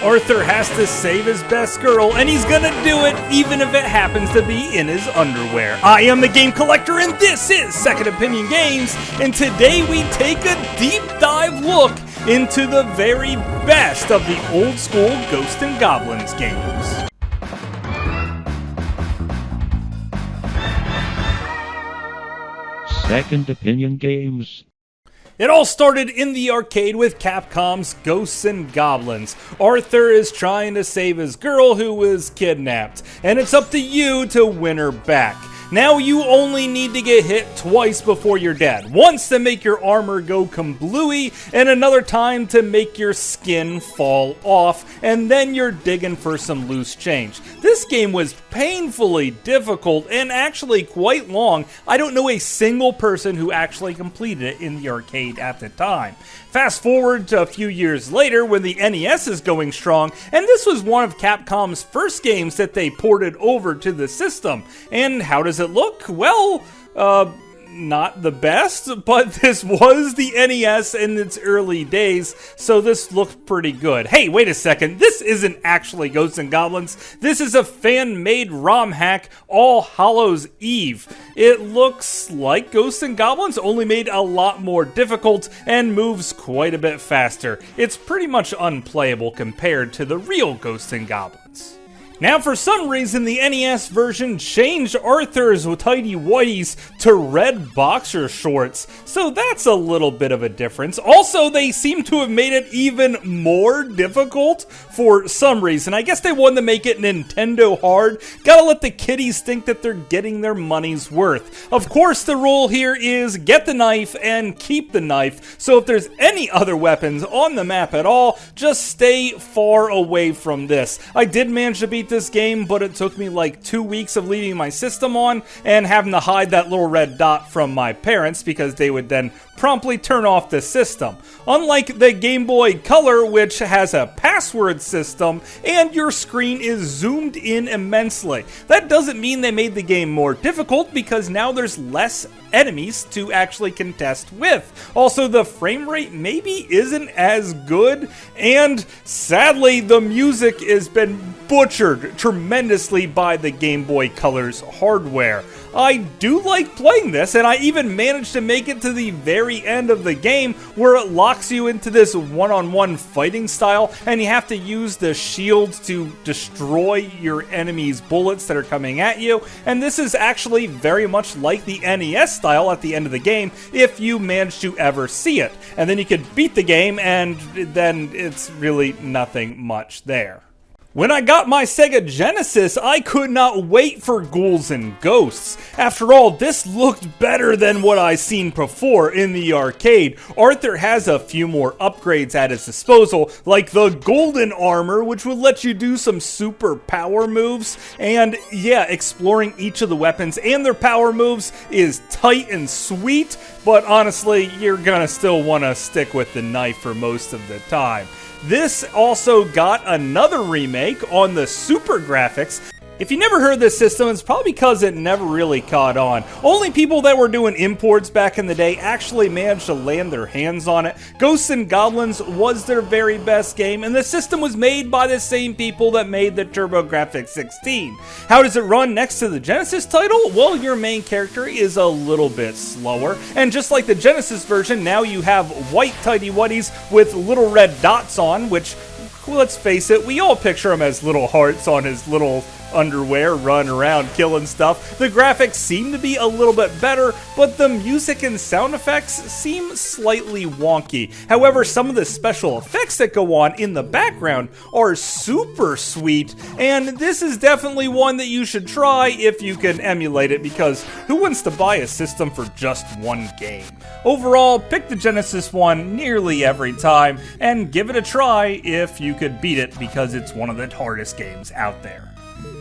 Arthur has to save his best girl, and he's gonna do it even if it happens to be in his underwear. I am the Game Collector, and this is Second Opinion Games, and today we take a deep dive look into the very best of the old school Ghosts and Goblins games. Second Opinion Games. It all started in the arcade with Capcom's Ghosts and Goblins. Arthur is trying to save his girl who was kidnapped, and it's up to you to win her back. Now you only need to get hit twice before you're dead. Once to make your armor go kablooey, and another time to make your skin fall off, and then you're digging for some loose change. This game was painfully difficult and actually quite long. I don't know a single person who actually completed it in the arcade at the time. Fast forward to a few years later when the NES is going strong, and this was one of Capcom's first games that they ported over to the system. And how does it look? Well, not the best, but this was the NES in its early days, so this looked pretty good. Hey, wait a second, this isn't actually Ghosts and Goblins. This is a fan-made ROM hack, All Hallows Eve. It looks like Ghosts and Goblins, only made a lot more difficult and moves quite a bit faster. It's pretty much unplayable compared to the real Ghosts and Goblins. Now, for some reason, the NES version changed Arthur's tighty-whities to red boxer shorts, so that's a little bit of a difference. Also, they seem to have made it even more difficult for some reason. I guess they wanted to make it Nintendo hard. Gotta let the kiddies think that they're getting their money's worth. Of course, the rule here is get the knife and keep the knife, so if there's any other weapons on the map at all, just stay far away from this. I did manage to beat this game, but it took me like 2 weeks of leaving my system on and having to hide that little red dot from my parents because they would then promptly turn off the system. Unlike the Game Boy Color, which has a password system and your screen is zoomed in immensely. That doesn't mean they made the game more difficult because now there's less enemies to actually contest with. Also, the frame rate maybe isn't as good, and sadly the music has been butchered tremendously by the Game Boy Color's hardware. I do like playing this, and I even managed to make it to the very end of the game where it locks you into this one-on-one fighting style, and you have to use the shields to destroy your enemy's bullets that are coming at you, and this is actually very much like the NES style at the end of the game if you manage to ever see it. And then you could beat the game, and then it's really nothing much there. When I got my Sega Genesis, I could not wait for Ghouls and Ghosts. After all, this looked better than what I seen before in the arcade. Arthur has a few more upgrades at his disposal, like the Golden Armor, which would let you do some super power moves. And yeah, exploring each of the weapons and their power moves is tight and sweet, but honestly, you're gonna still want to stick with the knife for most of the time. This also got another remake on the SuperGrafx. If you never heard of this system, it's probably because it never really caught on. Only people that were doing imports back in the day actually managed to land their hands on it. Ghosts and Goblins was their very best game, and the system was made by the same people that made the TurboGrafx 16. How does it run next to the Genesis title? Well, your main character is a little bit slower, and just like the Genesis version, now you have white tighty-whities with little red dots on, which, let's face it, we all picture him as little hearts on his little underwear, run around killing stuff. The graphics seem to be a little bit better, but the music and sound effects seem slightly wonky. However, some of the special effects that go on in the background are super sweet, and this is definitely one that you should try if you can emulate it, because who wants to buy a system for just one game? Overall, pick the Genesis one nearly every time, and give it a try if you could beat it, because it's one of the hardest games out there.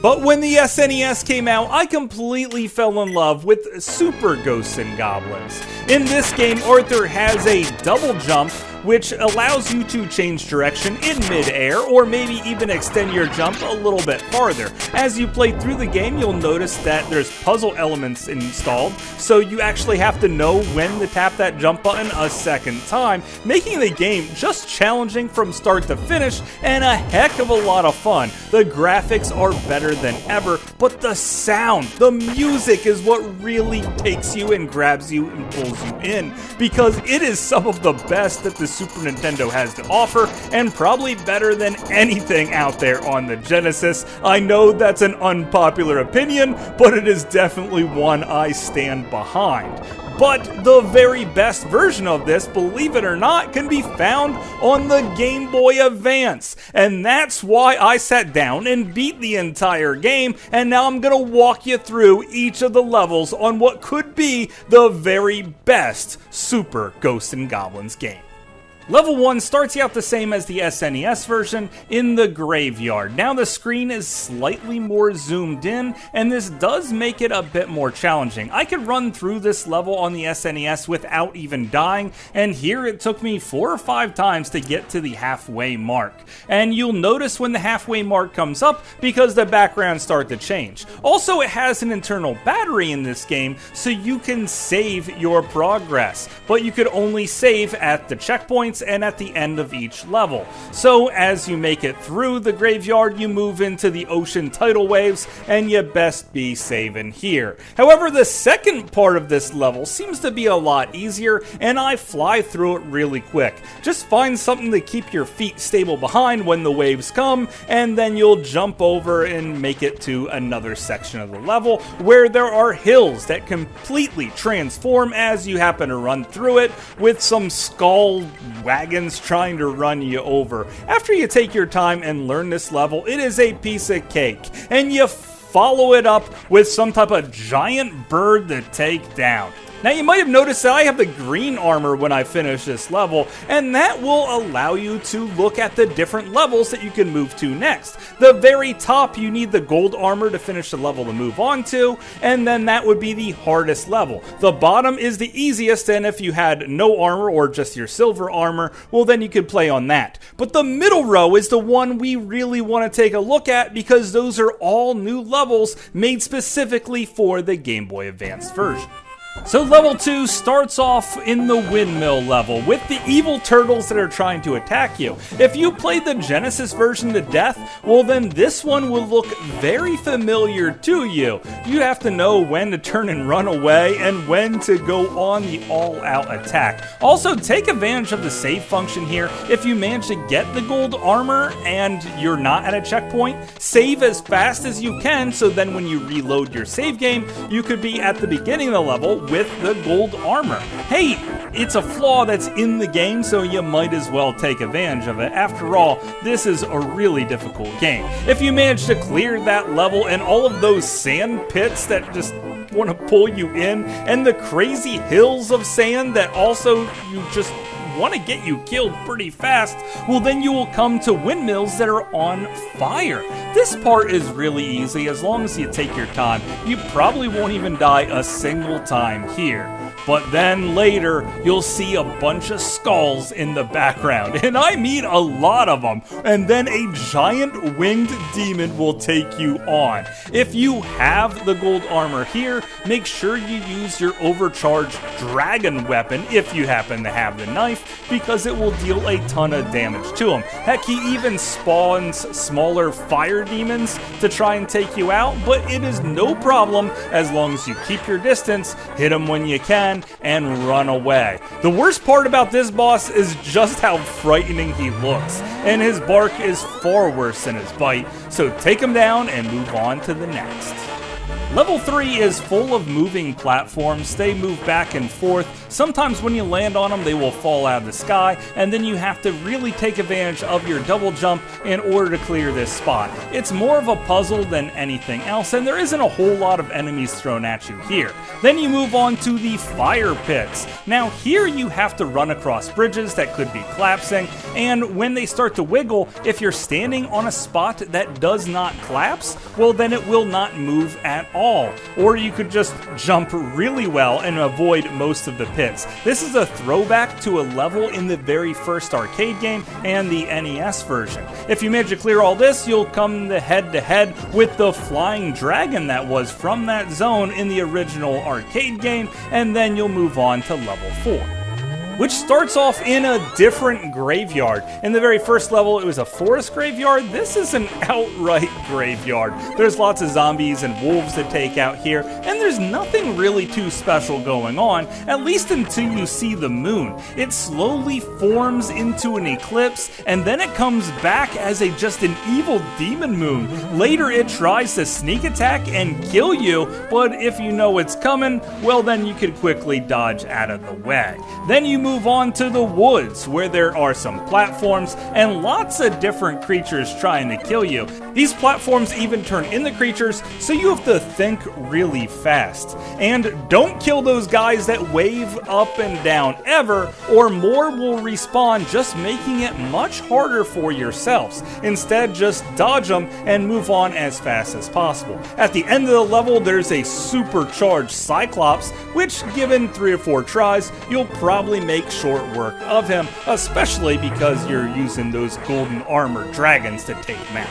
But when the SNES came out, I completely fell in love with Super Ghosts and Goblins. In this game, Arthur has a double jump, which allows you to change direction in mid-air or maybe even extend your jump a little bit farther. As you play through the game, you'll notice that there's puzzle elements installed, so you actually have to know when to tap that jump button a second time, making the game just challenging from start to finish and a heck of a lot of fun. The graphics are better than ever, but the sound, the music is what really takes you and grabs you and pulls you in, because it is some of the best that the Super Nintendo has to offer, and probably better than anything out there on the Genesis. I know that's an unpopular opinion, but it is definitely one I stand behind. But the very best version of this, believe it or not, can be found on the Game Boy Advance. And that's why I sat down and beat the entire game, and now I'm gonna walk you through each of the levels on what could be the very best Super Ghosts and Goblins game. Level 1 starts you out the same as the SNES version, in the graveyard. Now the screen is slightly more zoomed in, and this does make it a bit more challenging. I could run through this level on the SNES without even dying, and here it took me 4 or 5 times to get to the halfway mark. And you'll notice when the halfway mark comes up, because the backgrounds start to change. Also, it has an internal battery in this game, so you can save your progress, but you could only save at the checkpoints and at the end of each level. So as you make it through the graveyard, you move into the ocean tidal waves, and you best be saving here. However, the second part of this level seems to be a lot easier, and I fly through it really quick. Just find something to keep your feet stable behind when the waves come, and then you'll jump over and make it to another section of the level where there are hills that completely transform as you happen to run through it, with some skull wagons trying to run you over. After you take your time and learn this level, it is a piece of cake, and you follow it up with some type of giant bird to take down. Now you might have noticed that I have the green armor when I finish this level, and that will allow you to look at the different levels that you can move to next. The very top, you need the gold armor to finish the level to move on to, and then that would be the hardest level. The bottom is the easiest, and if you had no armor or just your silver armor, well then you could play on that. But the middle row is the one we really want to take a look at, because those are all new levels made specifically for the Game Boy Advance version. So level 2 starts off in the windmill level with the evil turtles that are trying to attack you. If you played the Genesis version to death, well then this one will look very familiar to you. You have to know when to turn and run away and when to go on the all-out attack. Also, take advantage of the save function here. If you manage to get the gold armor and you're not at a checkpoint, save as fast as you can, so then when you reload your save game, you could be at the beginning of the level with the gold armor. Hey, it's a flaw that's in the game, so you might as well take advantage of it. After all, this is a really difficult game. If you manage to clear that level and all of those sand pits that just want to pull you in, and the crazy hills of sand that also you just want to get you killed pretty fast, well then you will come to windmills that are on fire. This part is really easy as long as you take your time. You probably won't even die a single time here. But then later, you'll see a bunch of skulls in the background, and I mean a lot of them, and then a giant winged demon will take you on. If you have the gold armor here, make sure you use your overcharged dragon weapon if you happen to have the knife, because it will deal a ton of damage to him. Heck, he even spawns smaller fire demons to try and take you out, but it is no problem as long as you keep your distance, hit him when you can, and run away. The worst part about this boss is just how frightening he looks, and his bark is far worse than his bite, so take him down and move on to the next. Level 3 is full of moving platforms. They move back and forth. Sometimes when you land on them, they will fall out of the sky, and then you have to really take advantage of your double jump in order to clear this spot. It's more of a puzzle than anything else, and there isn't a whole lot of enemies thrown at you here. Then you move on to the fire pits. Now here you have to run across bridges that could be collapsing, and when they start to wiggle, if you're standing on a spot that does not collapse, well then it will not move at all. all, or you could just jump really well and avoid most of the pits. This is a throwback to a level in the very first arcade game and the NES version. If you manage to clear all this, you'll come head-to-head with the flying dragon that was from that zone in the original arcade game, and then you'll move on to level 4, which starts off in a different graveyard. In the very first level, it was a forest graveyard. This is an outright graveyard. There's lots of zombies and wolves to take out here, and there's nothing really too special going on, at least until you see the moon. It slowly forms into an eclipse, and then it comes back as just an evil demon moon. Later, it tries to sneak attack and kill you, but if you know it's coming, well then you can quickly dodge out of the way. Then you move on to the woods, where there are some platforms and lots of different creatures trying to kill you. These platforms even turn into creatures, so you have to think really fast. And don't kill those guys that wave up and down ever, or more will respawn, just making it much harder for yourselves. Instead, just dodge them and move on as fast as possible. At the end of the level, there's a supercharged Cyclops, which given 3 or 4 tries, you'll probably make short work of him, especially because you're using those golden armor dragons to take him out.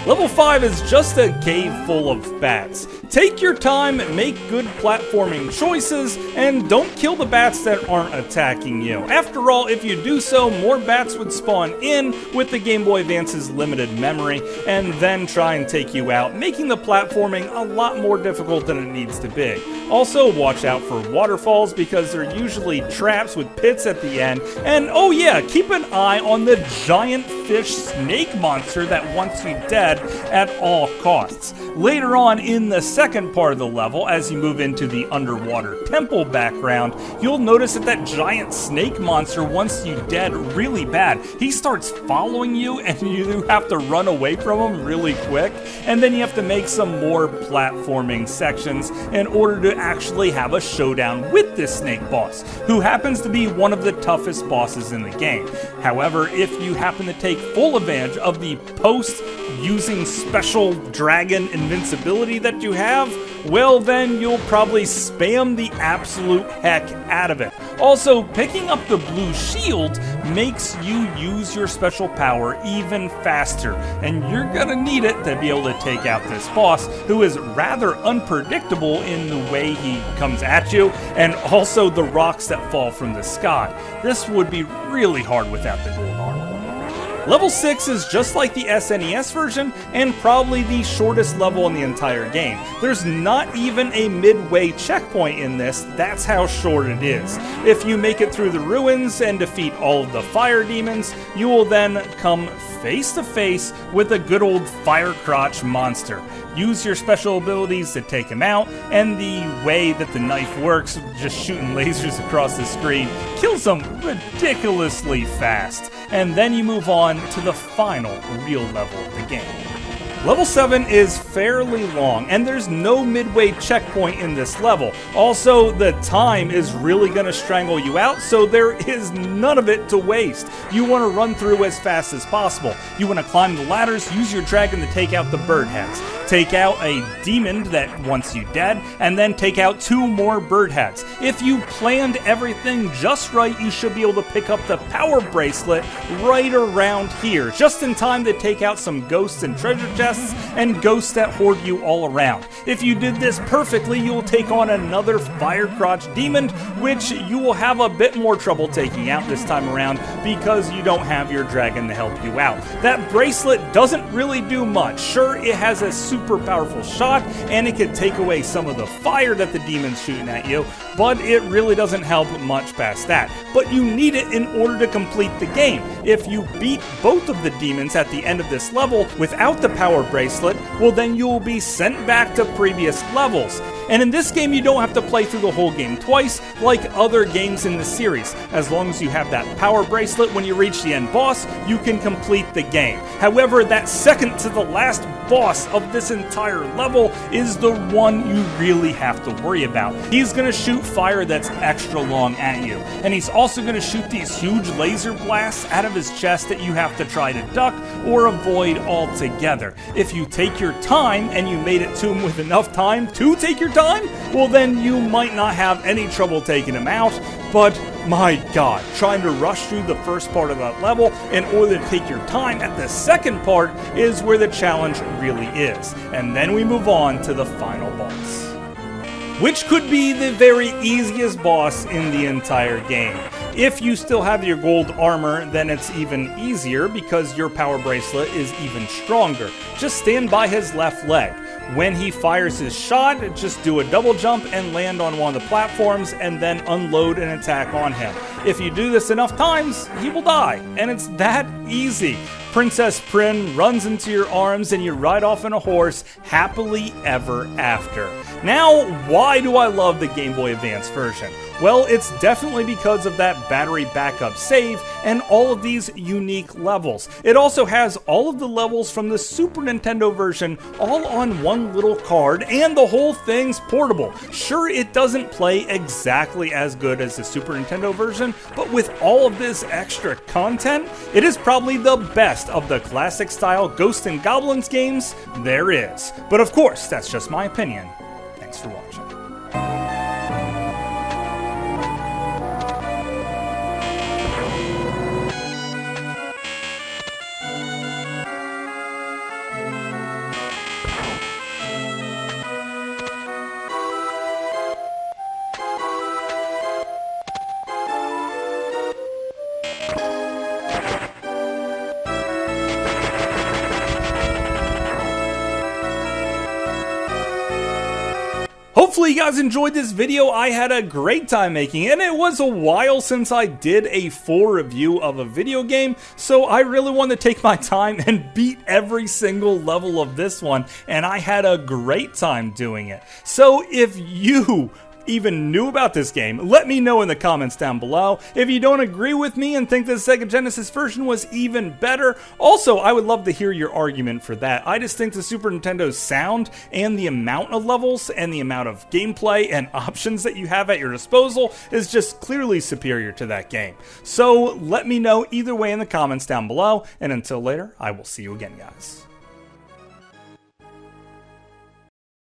Level 5 is just a cave full of bats. Take your time, make good platforming choices, and don't kill the bats that aren't attacking you. After all, if you do so, more bats would spawn in with the Game Boy Advance's limited memory, and then try and take you out, making the platforming a lot more difficult than it needs to be. Also, watch out for waterfalls, because they're usually traps with pits at the end, and oh yeah, keep an eye on the giant fish snake monster that wants you dead at all costs. Later on in the second part of the level, as you move into the underwater temple background, you'll notice that giant snake monster wants you dead really bad. He starts following you and you have to run away from him really quick, and then you have to make some more platforming sections in order to actually have a showdown with this snake boss, who happens to be one of the toughest bosses in the game. However, if you happen to take full advantage of the post-using special dragon invincibility that you have, well then you'll probably spam the absolute heck out of it. Also, picking up the blue shield makes you use your special power even faster, and you're gonna need it to be able to take out this boss, who is rather unpredictable in the way he comes at you, and also the rocks that fall from the sky. This would be really hard without the gold armor. Level 6 is just like the SNES version, and probably the shortest level in the entire game. There's not even a midway checkpoint in this, that's how short it is. If you make it through the ruins and defeat all of the fire demons, you will then come face to face with a good old fire crotch monster. Use your special abilities to take him out, and the way that the knife works, just shooting lasers across the screen, kills him ridiculously fast. And then you move on to the final real level of the game. Level 7 is fairly long, and there's no midway checkpoint in this level. Also, the time is really going to strangle you out, so there is none of it to waste. You want to run through as fast as possible. You want to climb the ladders, use your dragon to take out the bird heads. Take out a demon that wants you dead, and then take out 2 more bird heads. If you planned everything just right, you should be able to pick up the power bracelet right around here, just in time to take out some ghosts and treasure chests and ghosts that hoard you all around. If you did this perfectly, you will take on another fire crotch demon, which you will have a bit more trouble taking out this time around because you don't have your dragon to help you out. That bracelet doesn't really do much. Sure, it has a super powerful shot, and it could take away some of the fire that the demon's shooting at you, but it really doesn't help much past that. But you need it in order to complete the game. If you beat both of the demons at the end of this level without the power bracelet, well then you will be sent back to previous levels. And in this game, you don't have to play through the whole game twice, like other games in the series. As long as you have that power bracelet when you reach the end boss, you can complete the game. However, that second to the last boss of this entire level is the one you really have to worry about. He's going to shoot fire that's extra long at you, and he's also going to shoot these huge laser blasts out of his chest that you have to try to duck or avoid altogether. If you take your time and you made it to him with enough time to take your time, well then you might not have any trouble taking him out, but my god, trying to rush through the first part of that level in order to take your time at the second part is where the challenge really is. And then we move on to the final boss, which could be the very easiest boss in the entire game. If you still have your gold armor, then it's even easier because your power bracelet is even stronger. Just stand by his left leg. When he fires his shot, just do a double jump and land on one of the platforms and then unload an attack on him. If you do this enough times, he will die, and it's that easy. Princess Prin runs into your arms and you ride off on a horse happily ever after. Now, why do I love the Game Boy Advance version? Well, it's definitely because of that battery backup save and all of these unique levels. It also has all of the levels from the Super Nintendo version all on one little card, and the whole thing's portable. Sure, it doesn't play exactly as good as the Super Nintendo version, but with all of this extra content, it is probably the best of the classic style Ghosts and Goblins games there is. But of course, that's just my opinion. Thanks for watching. Hopefully you guys enjoyed this video. I had a great time making it, and it was a while since I did a full review of a video game, so I really wanted to take my time and beat every single level of this one, and I had a great time doing it. So if you even knew about this game, let me know in the comments down below. If you don't agree with me and think the Sega Genesis version was even better, also I would love to hear your argument for that. I just think the Super Nintendo's sound and the amount of levels and the amount of gameplay and options that you have at your disposal is just clearly superior to that game. So let me know either way in the comments down below, and until later, I will see you again, guys.